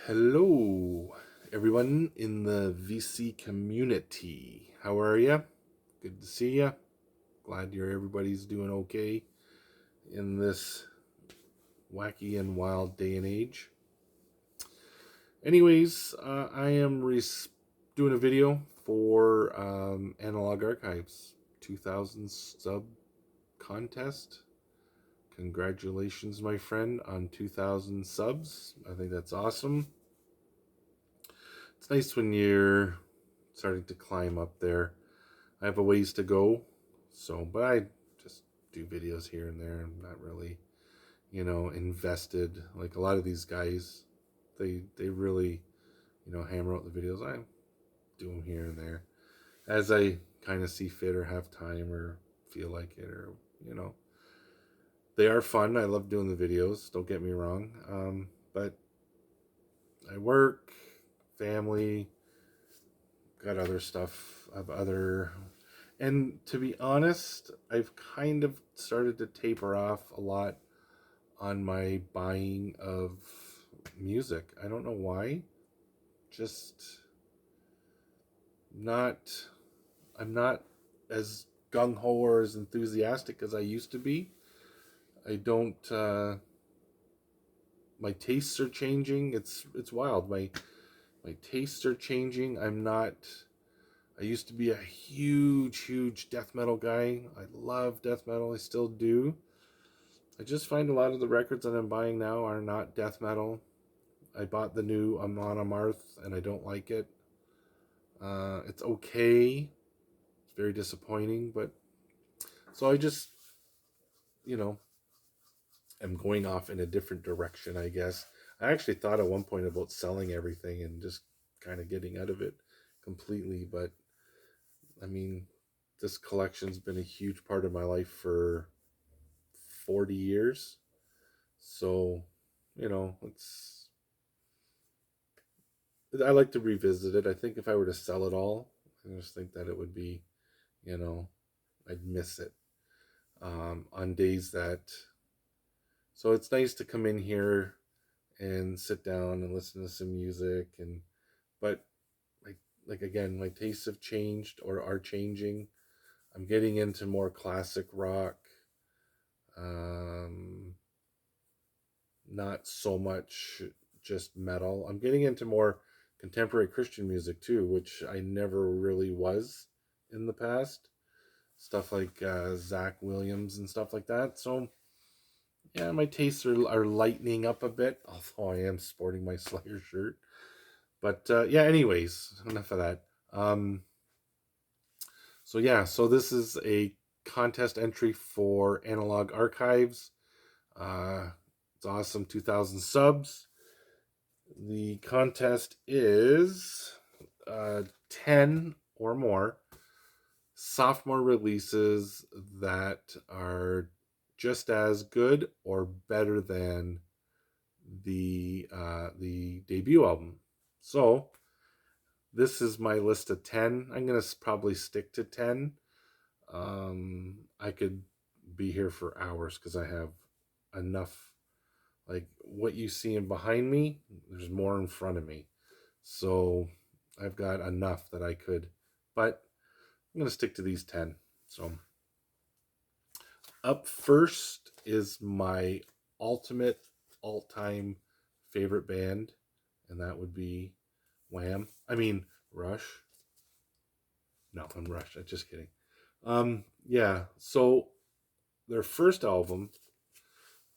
Hello, everyone in the VC community. How are you? Good to see you. Glad everybody's doing okay in this wacky and wild day and age. Anyways, I am doing a video for Analog Archives 2000 sub contest. Congratulations, my friend, on 2000 subs. I think that's awesome. It's nice when you're starting to climb up there. I have a ways to go, but I just do videos here and there. I'm not really, invested like a lot of these guys. They really, hammer out the videos. I do them here and there as I kind of see fit or have time or feel like it, or you know they are fun. I love doing the videos. Don't get me wrong, but I work, family, got other stuff. I've other And to be honest, I've kind of started to taper off a lot on my buying of music. I don't know why. Just not, I'm not as gung ho or as enthusiastic as I used to be. I don't, my tastes are changing. It's wild. My tastes are changing. I used to be a huge death metal guy. I love death metal. I still do. I just find a lot of the records that I'm buying now are not death metal. I bought the new Amon Amarth and I don't like it. It's okay. It's very disappointing, but so I just, you know, am going off in a different direction, I guess. I actually thought at one point about selling everything and just kind of getting out of it completely, but I mean, this collection's been a huge part of my life for 40 years. So, it's I like to revisit it. I think if I were to sell it all, I just think that it would be, you know, I'd miss it on days that. So it's nice to come in here and sit down and listen to some music, but like again, my tastes have changed or are changing. I'm getting into more classic rock, um, not so much just metal. I'm getting into more contemporary Christian music too, which I never really was in the past. Stuff like Zach Williams and stuff like that. So yeah, my tastes are lightening up a bit, although I am sporting my Slayer shirt. But yeah, anyways, enough of that. So yeah, so this is a contest entry for Analog Archives. It's awesome, 2,000 subs. The contest is 10 or more sophomore releases that are just as good or better than the debut album. So this is my list of 10. I'm gonna probably stick to 10. I could be here for hours because I have enough. Like what you see in behind me, there's more in front of me. So I've got enough that I could, but I'm going to stick to these 10. So up first is my ultimate all-time favorite band, and that would be Wham. I mean, Rush. No, I'm Rush. I'm just kidding. Yeah. So their first album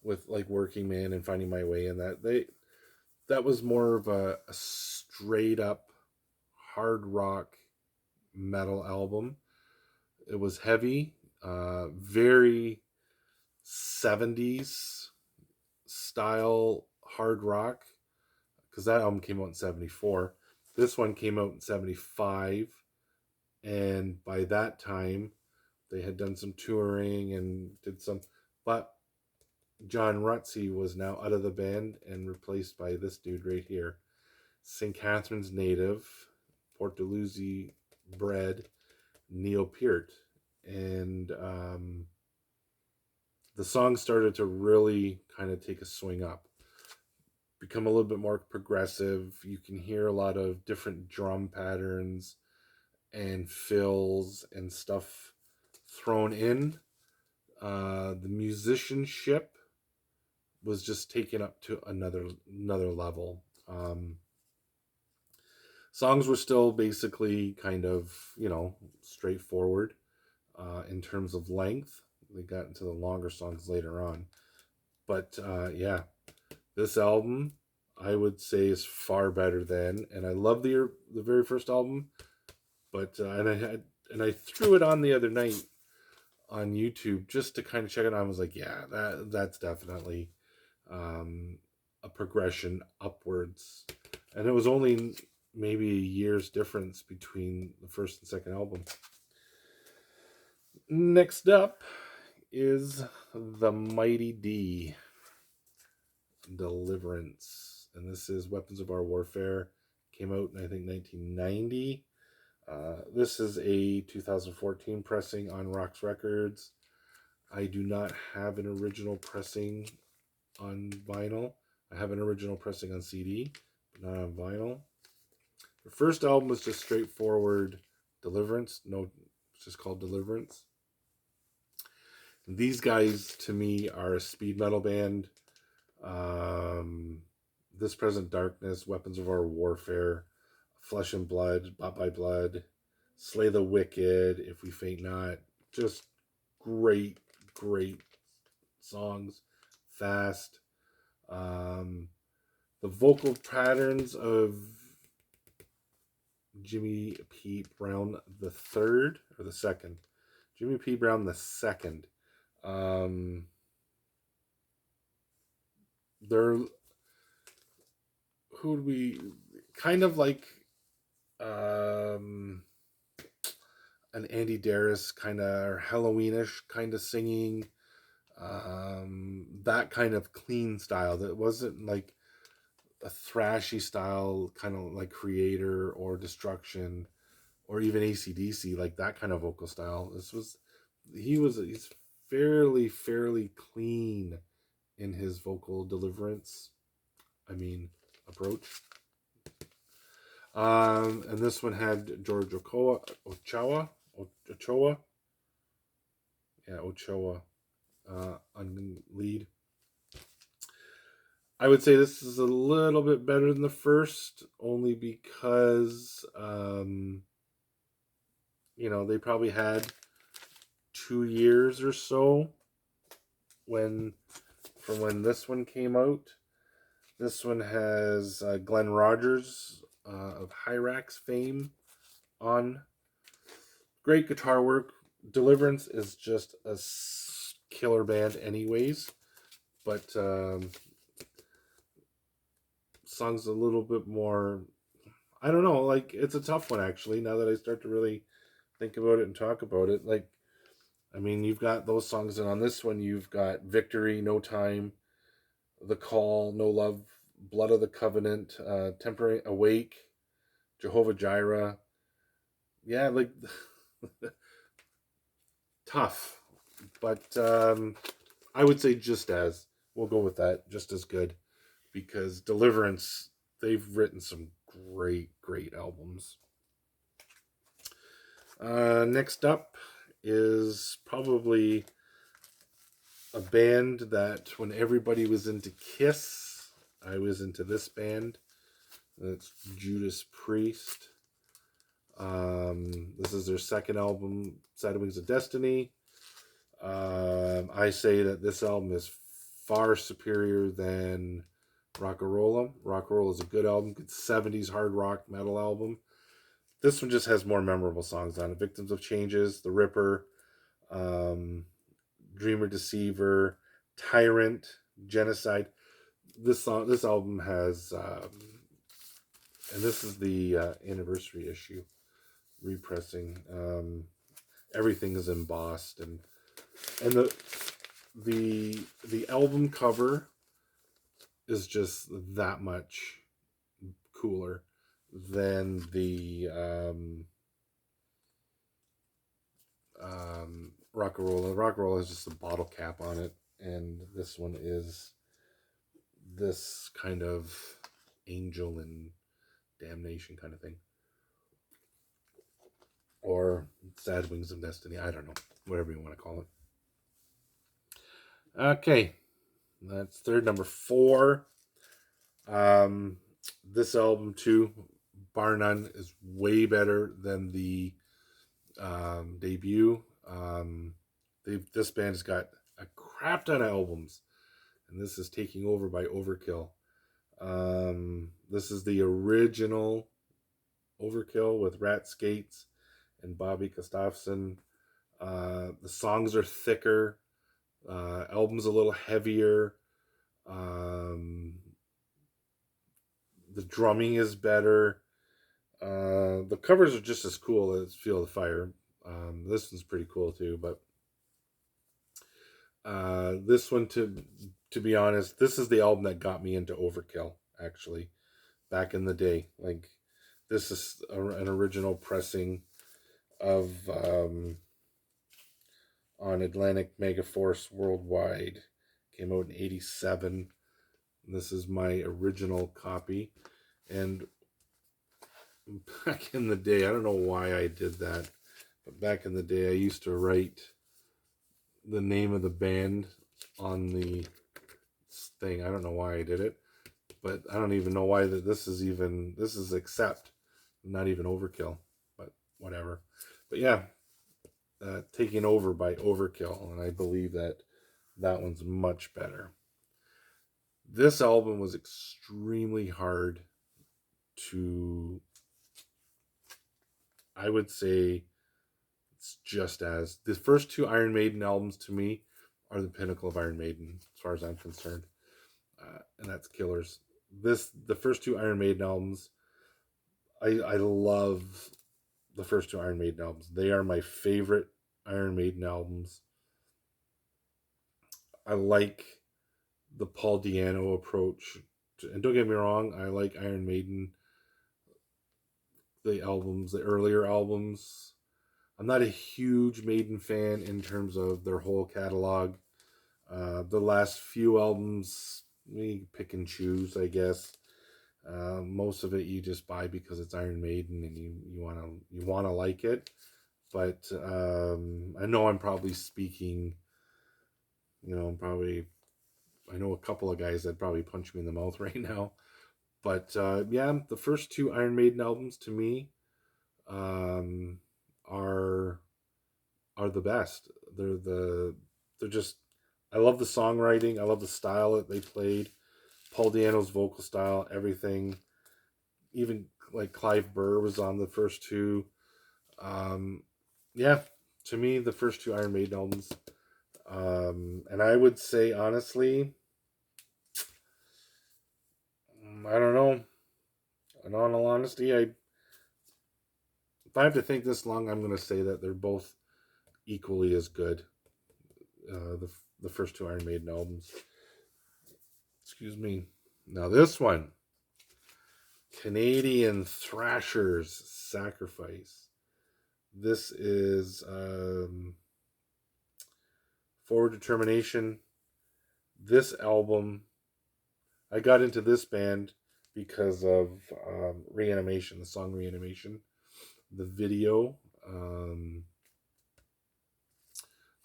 with like Working Man and Finding My Way, and that was more of a straight up hard rock metal album. It was heavy, very 70s style hard rock, because that album came out in 74. This one came out in 75, and by that time they had done some touring and did some, but John Rutsey was now out of the band and replaced by this dude right here, St. Catharines native, Port Dalhousie bred Neil Peart. And the song started to really kind of take a swing up. become a little bit more progressive. You can hear a lot of different drum patterns and fills and stuff thrown in. The musicianship was just taken up to another level. Songs were still basically kind of, straightforward in terms of length. They got into the longer songs later on, but yeah, this album I would say is far better than, and I love the very first album, but and I threw it on the other night on YouTube just to kind of check it out. I was like, yeah, that's definitely um, a progression upwards, and it was only maybe a year's difference between the first and second album. Next up is the Mighty D, Deliverance, and this is Weapons of Our Warfare. Came out in I think 1990. This is a 2014 pressing on Rocks Records. I do not have an original pressing on vinyl. I have an original pressing on CD, but not on vinyl. The first album was just straightforward Deliverance. No, it's just called Deliverance. These guys, to me, are a speed metal band. This Present Darkness, Weapons of Our Warfare, Flesh and Blood, Bought by Blood, Slay the Wicked, If We Faint Not. Just great, great songs. Fast. The vocal patterns of Jimmy P. Brown the third or the second. Jimmy P. Brown the second. They're who would we kind of like an Andy Darius kind of Halloweenish kind of singing, that kind of clean style that wasn't like a thrashy style, kind of like Creator or Destruction or even AC/DC, like that kind of vocal style. He's fairly clean in his vocal deliverance. I mean, approach. And this one had George Ochoa, Ochoa, on lead. I would say this is a little bit better than the first, only because, they probably had 2 years or so from when this one came out. This one has Glenn Rogers of Hyrax fame on. Great guitar work. Deliverance is just a killer band anyways, but song's a little bit more, I don't know, like it's a tough one actually now that I start to really think about it and talk about it. Like, I mean, you've got those songs, and on this one you've got Victory, No Time, The Call, No Love, Blood of the Covenant, Temporary Awake, Jehovah Jireh. Yeah, like tough, but I would say we'll go with that, just as good, because Deliverance, they've written some great albums. Next up is probably a band that when everybody was into Kiss, I was into this band. That's Judas Priest. This is their second album, Side Wings of Destiny. I say that this album is far superior than Rock-A-Rolla. Rock-A-Rolla is a good album, good 70s hard rock metal album. This one just has more memorable songs on it. Victims of Changes, The Ripper, Dreamer Deceiver, Tyrant, Genocide. This album has, and this is the anniversary issue repressing. Everything is embossed, and the album cover is just that much cooler than the Rock-A-Rolla. Rock-A-Rolla is just a bottle cap on it, and this one is this kind of angel and damnation kind of thing, or Sad Wings of Destiny. I don't know, whatever you want to call it. Okay, that's third. Number four. Um, this album too, bar none, is way better than the debut. This band has got a crap ton of albums, and this is taking over by Overkill. This is the original Overkill with Rat Skates and Bobby Gustafson. The songs are thicker. Album's a little heavier. Um, the drumming is better. The covers are just as cool as Feel the Fire. This one's pretty cool too, but this one, to be honest, this is the album that got me into Overkill. Actually, back in the day, like this is an original pressing of on Atlantic Megaforce Worldwide. Came out in '87. This is my original copy, and back in the day, I don't know why I did that, but back in the day, I used to write the name of the band on the thing. I don't know why I did it, but I don't even know why this is Accept, not even Overkill, but whatever. But yeah, Taking Over by Overkill, and I believe that one's much better. This album was extremely hard to, I would say, it's just as the first two Iron Maiden albums to me are the pinnacle of Iron Maiden as far as I'm concerned, and that's Killers. The first two Iron Maiden albums, I love the first two Iron Maiden albums. They are my favorite Iron Maiden albums. I like the Paul Di'Anno approach, and don't get me wrong, I like Iron Maiden, the albums, the earlier albums. I'm not a huge Maiden fan in terms of their whole catalog. The last few albums, we pick and choose, I guess. Most of it you just buy because it's Iron Maiden and you wanna like it. But I know I'm probably speaking. I know a couple of guys that probably punch me in the mouth right now. But yeah, the first two Iron Maiden albums to me um, are the best. They're just, I love the songwriting. I love the style that they played. Paul Di'Anno's vocal style, everything. Even like Clive Burr was on the first two. Um, yeah, to me, the first two Iron Maiden albums. And I would say honestly, I don't know. In all honesty, if I have to think this long, I'm going to say that they're both equally as good. The first two Iron Maiden albums. Excuse me. Now this one, Canadian Thrashers Sacrifice. This is Forward Determination. This album, I got into this band because of Reanimation, the song Reanimation. The video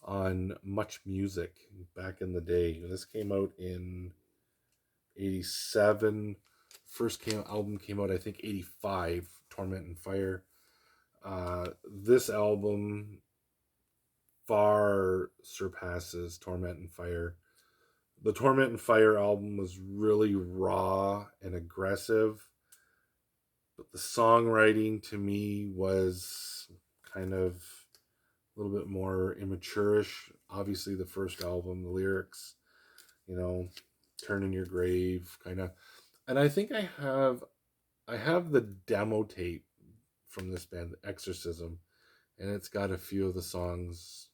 on Much Music back in the day. This came out in '87. Album came out, I think, '85. Torment and Fire. This album far surpasses Torment and Fire. The Torment and Fire album was really raw and aggressive, but the songwriting to me was kind of a little bit more immaturish. Obviously, the first album, the lyrics, turn in your grave, kind of. And I think I have the demo tape from this band, Exorcism, and it's got a few of the songs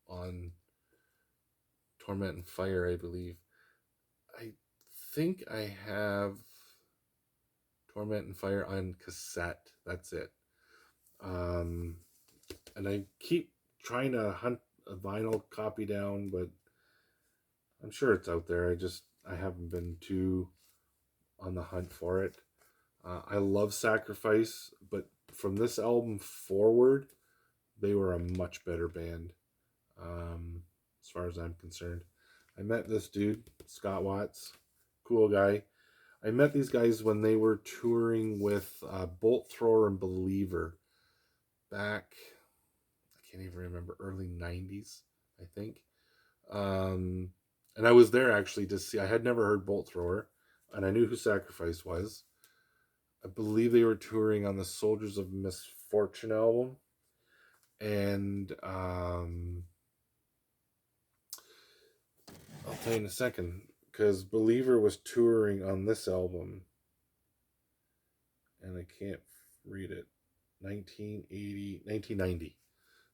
on Torment and Fire, I believe. I think I have Torment and Fire on cassette. That's it. And I keep trying to hunt a vinyl copy down, but I'm sure it's out there. I haven't been too on the hunt for it. I love Sacrifice, but from this album forward, they were a much better band, um, as far as I'm concerned. I met this dude, Scott Watts, cool guy. I met these guys when they were touring with Bolt Thrower and Believer back, I can't even remember, early 90s, I think. Um, and I was there actually to see, I had never heard Bolt Thrower, and I knew who Sacrifice was. I believe they were touring on the Soldiers of Misfortune album. And I'll tell you in a second, because Believer was touring on this album, and I can't read it. 1980, 1990.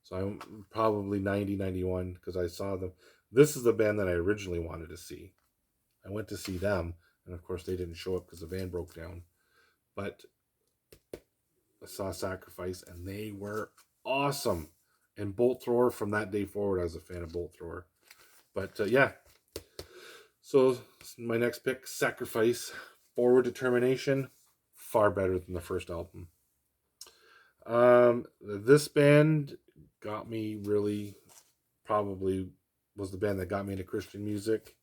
So I'm probably 90, 91, because I saw them. This is the band that I originally wanted to see. I went to see them, and of course they didn't show up because the van broke down. But I saw Sacrifice, and they were awesome. And Bolt Thrower, from that day forward, I was a fan of Bolt Thrower. But yeah, so my next pick, Sacrifice, Forward Determination, far better than the first album. This band got me really, probably was the band that got me into Christian music,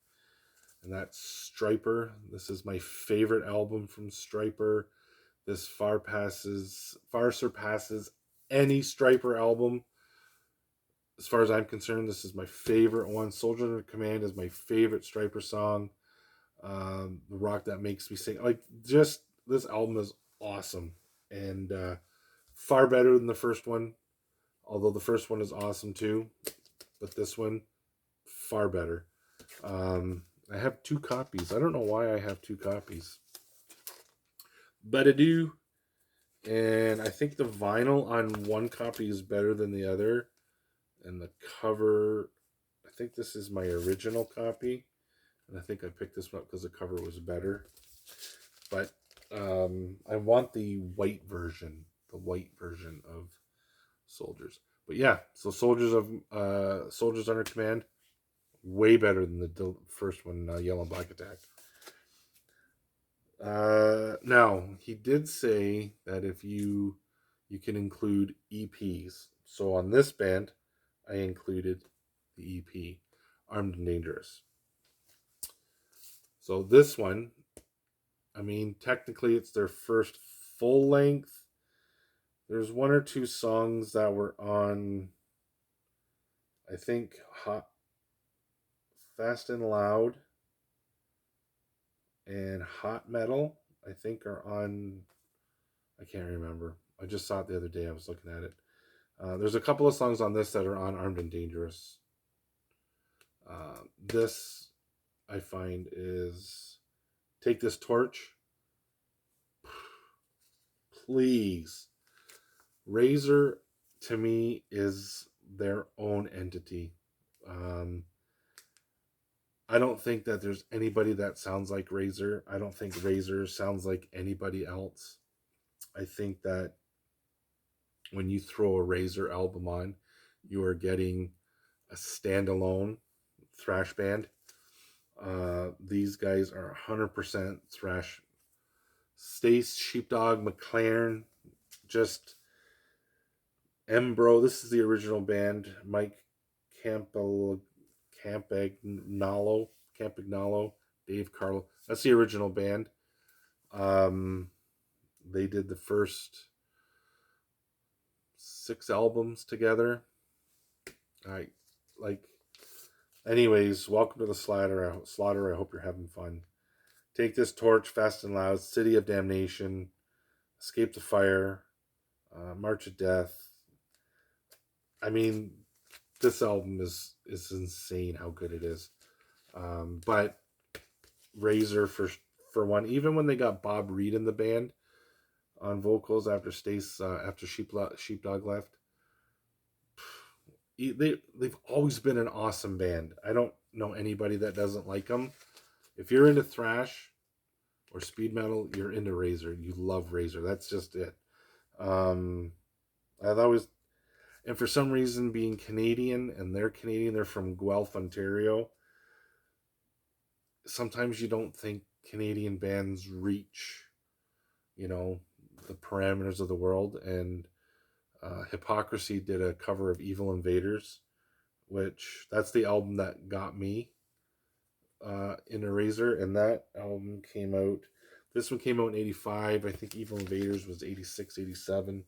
and that's Striper. This is my favorite album from Striper. This far surpasses any Striper album. As far as I'm concerned, this is my favorite one. Soldier Under Command is my favorite Striper song. The Rock That Makes Me Sing. Like, just this album is awesome, and far better than the first one. Although the first one is awesome too, but this one far better. I have two copies. I don't know why I have two copies, but I do. And I think the vinyl on one copy is better than the other. And the cover, I think this is my original copy. And I think I picked this one up because the cover was better. But I want the white version of Soldiers. But yeah, so Soldiers Under Command, way better than the first one, Yellow and Black Attack. Now he did say that if you can include EPs. So on this band, I included the EP, Armed and Dangerous. So this one, I mean, technically it's their first full length. There's one or two songs that were on, I think, Fast and Loud and Hot Metal, I think, are on. I can't remember. I just saw it the other day. I was looking at it. There's a couple of songs on this that are on Armed and Dangerous. This, I find, is Take This Torch. Please. Razor, to me, is their own entity. I don't think that there's anybody that sounds like Razor. I don't think Razor sounds like anybody else. I think that when you throw a Razor album on, you are getting a standalone thrash band. These guys are 100% thrash. Stace, Sheepdog, McLaren, just Embro. This is the original band. Mike Campagnolo, Dave Carlo. That's the original band. They did the first 6 albums together. I like. Anyways, welcome to the Slaughter. I hope you're having fun. Take This Torch, Fast and Loud, City of Damnation, Escape the Fire, March of Death. I mean, this album is insane how good it is. But Razor for one, even when they got Bob Reed in the band on vocals after Sheepdog left, they've always been an awesome band. I don't know anybody that doesn't like them. If you're into thrash or speed metal, you're into Razor. You love Razor. That's just it. I've always, and for some reason, being Canadian, and they're Canadian, they're from Guelph, Ontario. sometimes you don't think Canadian bands reach, you know, the parameters of the world. And Hypocrisy did a cover of Evil Invaders, which that's the album that got me in Eraser, and that album came out. This one came out in '85. I think Evil Invaders was '86, '87.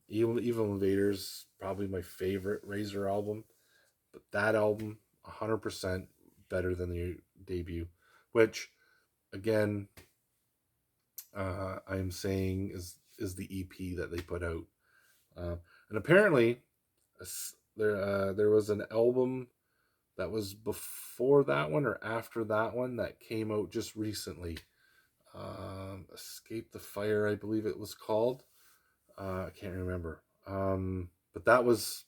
Evil Invaders probably my favorite Razor album, but that album 100% better than the debut, which again I'm saying is the EP that they put out. And apparently there was an album that was before that one or after that one that came out just recently. Escape the Fire, I believe it was called. I can't remember. But that was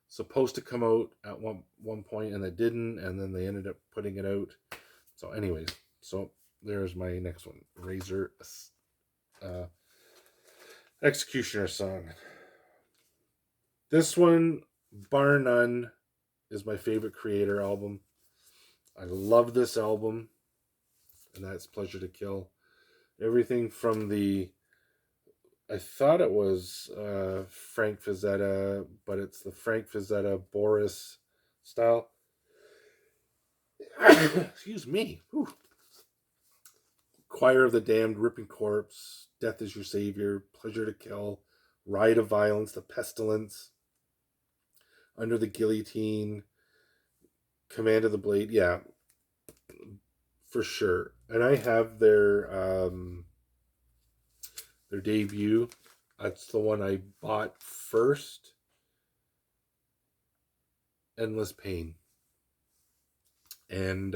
supposed to come out at one point and it didn't, and then they ended up putting it out. So, anyways, so there's my next one, Razor uh, Executioner Song. This one, bar none, is my favorite Creator album. I love this album, and that's Pleasure to Kill. Everything from I thought it was Frank Frazetta, but it's the Frank Frazetta Boris style. Excuse me. Whew. Choir of the Damned, Ripping Corpse, Death is Your Savior, Pleasure to Kill, Riot of Violence, The Pestilence, Under the Guillotine, Command of the Blade. Yeah, for sure. And I have their debut. That's the one I bought first. Endless Pain. And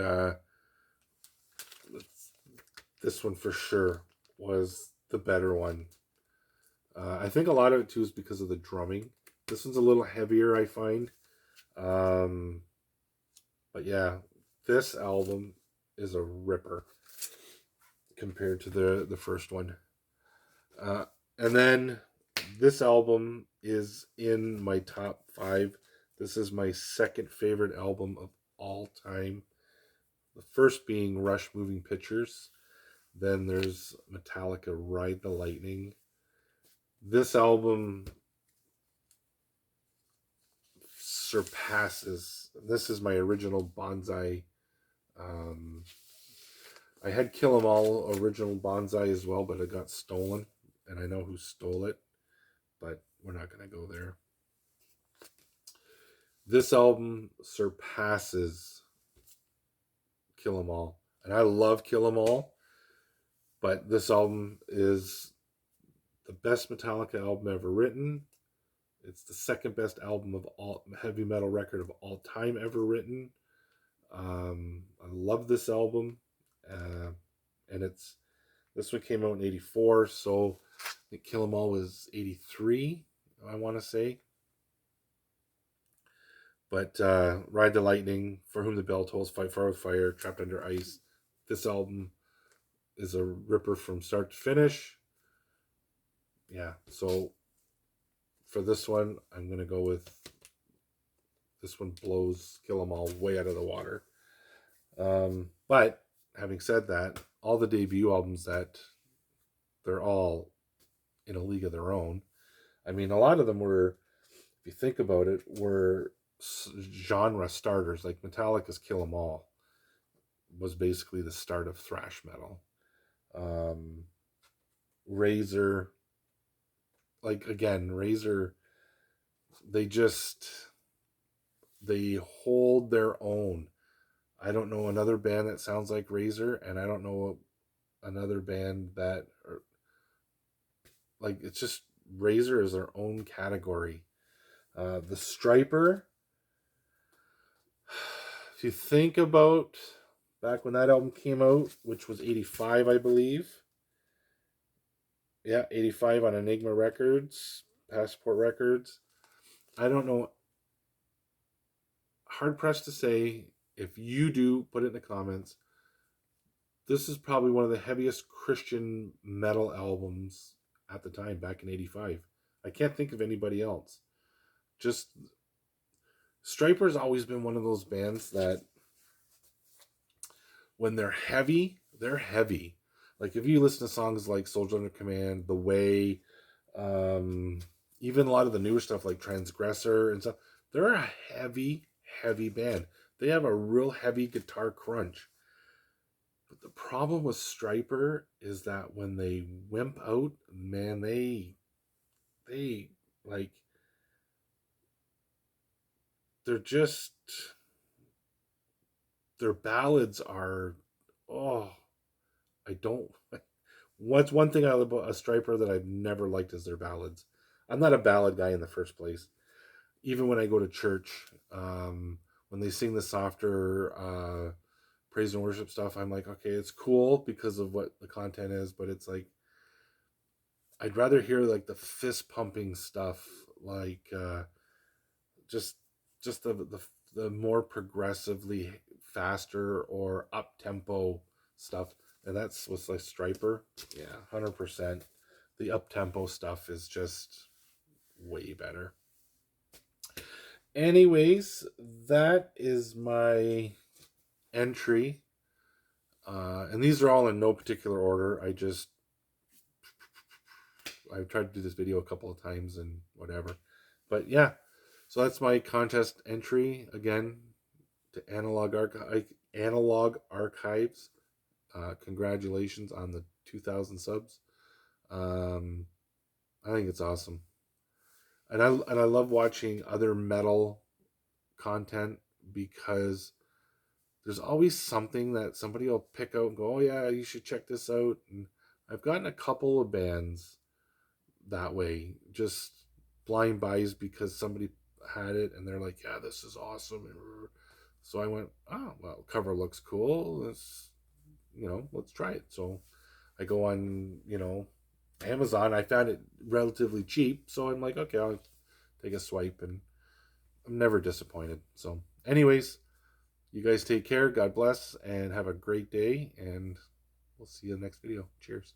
this one for sure was the better one. I think a lot of it too is because of the drumming. This one's a little heavier, I find. But yeah, this album is a ripper compared to the first one. And then this album is in my top 5. This is my second favorite album of all time. The first being Rush Moving Pictures. Then there's Metallica Ride the Lightning. This album surpasses. This is my original Bonsai. I had Kill 'Em All original Bonsai as well, but it got stolen, and I know who stole it, but we're not going to go there. This album surpasses Kill 'Em All, and I love Kill 'Em All, but this album is the best Metallica album ever written. It's the second best album of all heavy metal record of all time ever written. I love this album, and this one came out in '84, so I think Kill 'Em All was '83, I want to say. But Ride the Lightning, For Whom the Bell Tolls, Fight Fire with Fire, Trapped Under Ice. This album is a ripper from start to finish. Yeah, so for this one, I'm going to go with this one blows Kill 'Em All way out of the water. But having said that, all the debut albums they're all in a league of their own. I mean, a lot of them were, if you think about it, were genre starters. Like Metallica's Kill 'Em All was basically the start of thrash metal. Razor, like again, Razor, they hold their own. I don't know another band that sounds like Razor, and I don't know another band that like it's just Razor is their own category. The Striper, if you think about back when that album came out, which was '85, I believe. Yeah, '85 on Enigma Records, Passport Records. I don't know. Hard pressed to say. If you do, put it in the comments. This is probably one of the heaviest Christian metal albums at the time, back in '85. I can't think of anybody else. Just Striper's always been one of those bands that when they're heavy. Like if you listen to songs like Soldier Under Command, The Way, um, even a lot of the newer stuff like Transgressor and stuff, they're a heavy band. They have a real heavy guitar crunch. But the problem with Striper is that when they wimp out, man, they like they're just their ballads are, oh, I don't. What's one thing I love about a Striper that I've never liked is their ballads. I'm not a ballad guy in the first place. Even when I go to church, when they sing the softer praise and worship stuff, I'm like, okay, it's cool because of what the content is, but it's like I'd rather hear like the fist pumping stuff, like just just the more progressively faster or up tempo stuff, and that's what's like Striper. Yeah, 100%. The up tempo stuff is just way better. Anyways, that is my entry, and these are all in no particular order. I've tried to do this video a couple of times and whatever, but yeah. So that's my contest entry again to Analog Archives. Congratulations on the 2,000 subs. Um, I think it's awesome, and I love watching other metal content because there's always something that somebody will pick out and go, "Oh yeah, you should check this out." And I've gotten a couple of bands that way, just blind buys because somebody had it and they're like, "Yeah, this is awesome." So I went, "Oh well, cover looks cool. Let's try it." So I go on, Amazon. I found it relatively cheap, so I'm like, okay, I'll take a swipe, and I'm never disappointed. So, anyways, you guys take care. God bless, and have a great day. And we'll see you in the next video. Cheers.